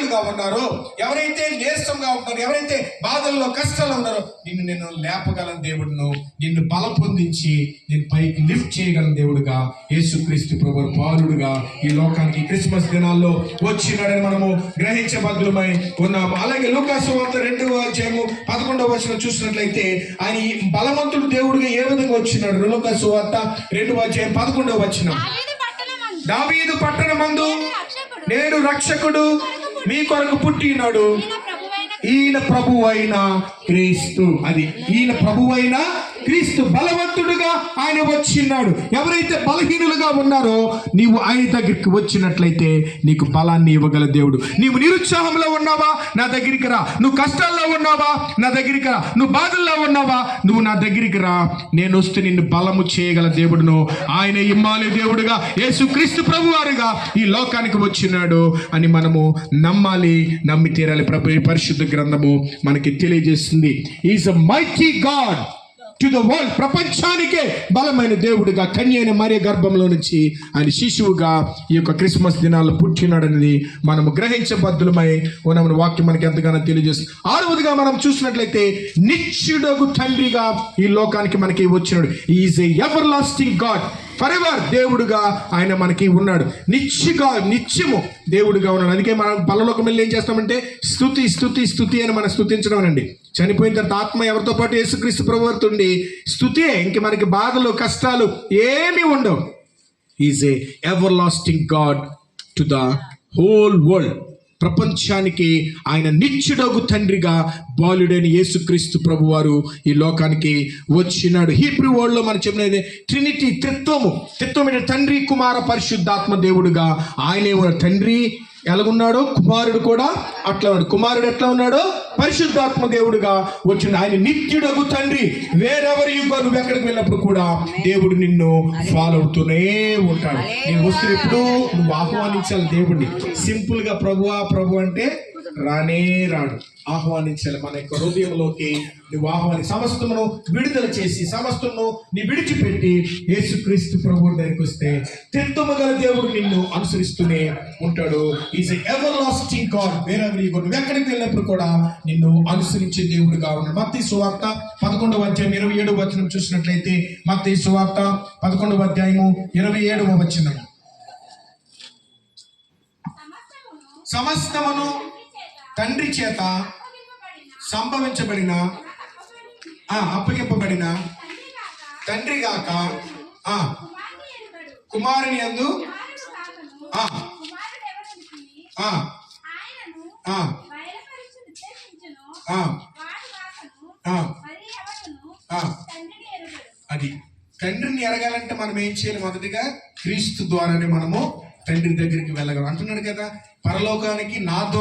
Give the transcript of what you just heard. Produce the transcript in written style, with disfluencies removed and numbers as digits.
గాయాలుగా ఉన్నారో, ఎవరైతే నీరసంగా ఉన్నారో, ఎవరైతే బాధల్లో కష్టాలు ఉన్నారో, నిన్ను లేపగలను దేవుడును, నిన్ను బలపొందించి నేను పైకి లిఫ్ట్ చేయగలను దేవుడుగా యేసుక్రీస్తు ప్రభువు బాలుడుగా ఈ లోకానికి క్రిస్మస్ దినాల్లో వచ్చినాడని మనము గ్రహించబద్ధులమై ఉన్నాము. అలాగే లూకాసు సువార్త 2:11 చూసినట్లయితే ఆయన ఈ బలవంతుడు దేవుడుగా ఏ విధంగా వచ్చినాడు. లూకాసు సువార్త 2:11 దావీదు పట్టణమందు నేడు రక్షకుడు మీ కొరకు పుట్టినాడు, ఈయన ప్రభువైన క్రీస్తు. అది ఈయన ప్రభువైన క్రీస్తు బలవంతుడుగా ఆయన వచ్చినాడు. ఎవరైతే బలహీనులుగా ఉన్నారో నీవు ఆయన దగ్గరికి వచ్చినట్లయితే నీకు బలాన్ని ఇవ్వగల దేవుడు. నీవు నిరుత్సాహంలో ఉన్నావా, నా దగ్గరికి రా. నువ్వు కష్టాల్లో ఉన్నావా, నా దగ్గరికి రా. నువ్వు బాధల్లో ఉన్నావా, నువ్వు నా దగ్గరికి రా. నేను వస్తే నిన్ను బలము చేయగల దేవుడును ఆయన ఇమ్మానుయేలు దేవుడుగా యేసుక్రీస్తు ప్రభువారుగా ఈ లోకానికి వచ్చినాడు అని మనము నమ్మాలి, నమ్మి తీరాలి. ప్రభు పరిశుద్ధ గ్రంథము మనకి తెలియజేస్తుంది. Is a mighty God to the world. ప్రపంచానికే బలమైన దేవుడుగా కన్య అయిన మరియ గర్భంలో నుంచి ఆయన శిశువుగా ఈ యొక్క క్రిస్మస్ దినాల్లో పుట్టినాడనేది మనము గ్రహించబద్ధులమై ఉన్నామని వాక్యం మనకి ఎంతగానో తెలియజేస్తుంది. 6వదిగా మనం చూసినట్లయితే నిత్యుడగు తండ్రిగా ఈ లోకానికి మనకి వచ్చినాడు. Is a ever lasting God. Forever దేవుడుగా ఆయన మనకి ఉన్నాడు. నిత్యము దేవుడుగా ఉన్నాడు. అందుకే మనం పరలోకం వెళ్ళి ఏం చేస్తామంటే స్తుతి స్తుతి స్తుతి అని మనం స్తుతించడం అండి. చనిపోయిన తర్వాత ఆత్మ ఎవరితో పాటు యేసుక్రీస్తు ప్రభువుతో ఉండి స్తుతే. ఇంక మనకి బాధలు కష్టాలు ఏమీ ఉండవు. Is a ever lasting God to the whole world. ప్రపంచానికి ఆయన నిత్యుడగు తండ్రిగా బాలుడైన యేసుక్రీస్తు ప్రభువారు ఈ లోకానికి వచ్చినాడు. హీబ్రూ వర్డ్లో మనం చెప్పినది ట్రినిటీ, త్రిత్వము అంటే తండ్రి కుమార పరిశుద్ధాత్మ దేవుడుగా ఆయనే ఉన్నాడు. తండ్రి ఎలాగున్నాడో కుమారుడు కూడా అట్లా ఉన్నాడు. కుమారుడు ఎట్లా ఉన్నాడో పరిశుద్ధాత్మ దేవుడుగా వచ్చింది. ఆయన నిత్యుడగు తండ్రి. వేరెవరి నువ్వు ఎక్కడికి వెళ్ళినప్పుడు కూడా దేవుడు నిన్ను ఫాలో అవుతూనే ఉంటాడు. నేను వస్తే ఎప్పుడు నువ్వు ఆహ్వానించాలి దేవుడిని. సింపుల్గా ప్రభు అంటే రానే రాడు. ఆహ్వానించాలి. మన యొక్క హృదయంలోకి నువ్వు సమస్తమును విడుదల చేసి సమస్తమును నీ విడిచిపెట్టి యేసుక్రీస్తు ప్రభువు దగ్గరికి వస్తే త్రిత్వము గల దేవుడు నిన్ను అనుసరిస్తూనే ఉంటాడు. Is ever lasting God. Wherever you go, నువ్వు ఎక్కడికి వెళ్ళినప్పుడు కూడా నిన్ను అనుసరించే దేవుడుగా ఉన్నాడు. మత్తయి సువార్త 11:27 చూసినట్లయితే మత్తయి సువార్త 11:27 సమస్తమును తండ్రి చేత సంభవించబడిన అప్పగింపబడిన తండ్రి గాక కుమారుని యందు అది తండ్రిని ఎరగాలంటే మనం ఏం చేయాలి? మొదటిగా క్రీస్తు ద్వారానే మనము తండ్రి దగ్గరికి వెళ్ళగలం అంటున్నాడు కదా. పరలోకానికి నా ద్వారా